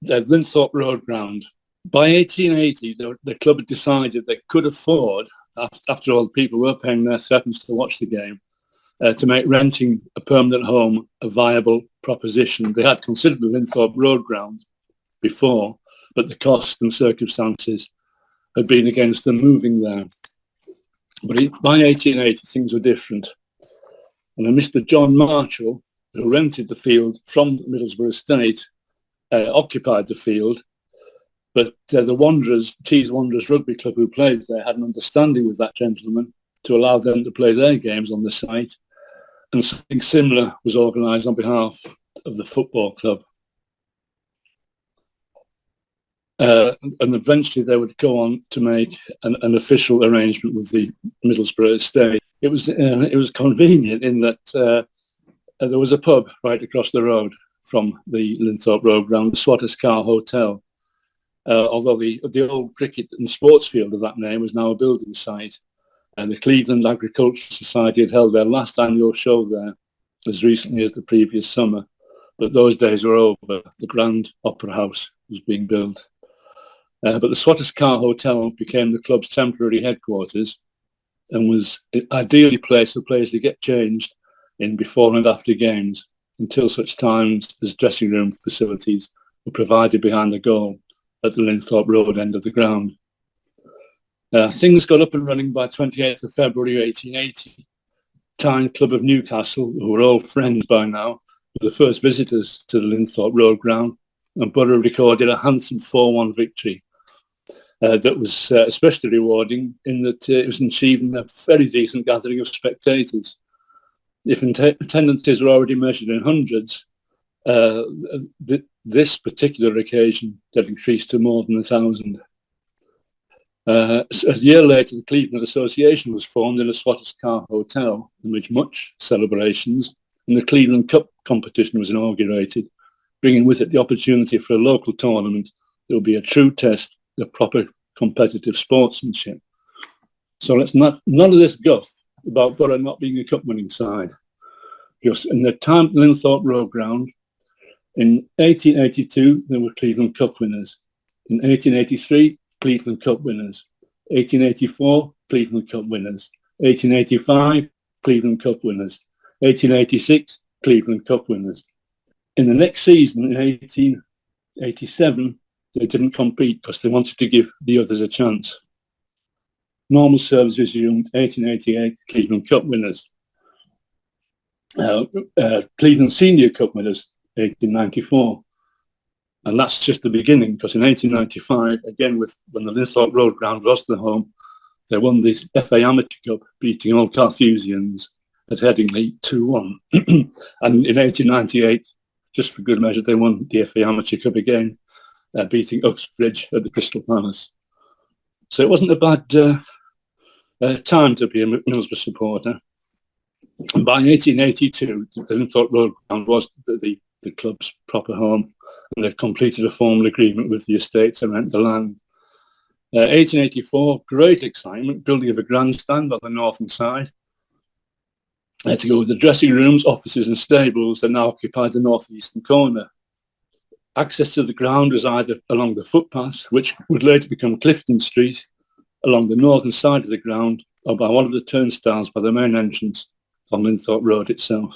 the Linthorpe Road ground. By 1880, the club had decided they could afford, after all, people were paying their threepence to watch the game, to make renting a permanent home a viable proposition. They had considered the Linthorpe Road ground before, but the cost and circumstances had been against them moving there. But by 1880, things were different. And a Mr. John Marshall, who rented the field from the Middlesbrough estate, occupied the field. But the Wanderers, Tees Wanderers Rugby Club, who played there, had an understanding with that gentleman to allow them to play their games on the site. And something similar was organised on behalf of the football club. And eventually they would go on to make an official arrangement with the Middlesbrough estate. It was convenient in that there was a pub right across the road from the Linthorpe Road ground, the Swatters Car Hotel. Although the old cricket and sports field of that name was now a building site. And the Cleveland Agricultural Society had held their last annual show there as recently as the previous summer. But those days were over. The Grand Opera House was being built. But the Swatters Car Hotel became the club's temporary headquarters and was ideally placed for players to get changed in before and after games until such times as dressing room facilities were provided behind the goal at the Linthorpe Road end of the ground. Things got up and running by 28th of February 1880. Tyne Club of Newcastle, who were all friends by now, were the first visitors to the Linthorpe Road ground, and Borough recorded a handsome 4-1 victory that was especially rewarding in that it was achieving a very decent gathering of spectators. If attendances were already measured in hundreds, this particular occasion had increased to more than 1,000. A year later, the Cleveland Association was formed in a Swatters Car Hotel, in which much celebrations and the Cleveland Cup competition was inaugurated, bringing with it the opportunity for a local tournament that would be a true test of proper competitive sportsmanship. So none of this guff about Borough not being a cup-winning side. Because in the time at the Linthorpe Road ground, in 1882, there were Cleveland Cup winners. In 1883, Cleveland Cup winners. 1884, Cleveland Cup winners. 1885, Cleveland Cup winners. 1886, Cleveland Cup winners. In the next season, in 1887, they didn't compete because they wanted to give the others a chance. Normal service resumed 1888, Cleveland Cup winners. Cleveland Senior Cup winners, 1894. And that's just the beginning, because in 1895, again, when the Linthorpe Road ground was the home, they won the FA Amateur Cup, beating all Carthusians at Headingley 2-1. And in 1898, just for good measure, they won the FA Amateur Cup again, beating Uxbridge at the Crystal Palace. So it wasn't a bad time to be a Middlesbrough supporter. And by 1882, the Linthorpe Road ground was the club's proper home, and they completed a formal agreement with the estate to rent the land. 1884, great excitement, building of a grandstand on the northern side. To go with the dressing rooms, offices and stables that now occupied the northeastern corner. Access to the ground was either along the footpath, which would later become Clifton Street, along the northern side of the ground, or by one of the turnstiles by the main entrance on Linthorpe Road itself.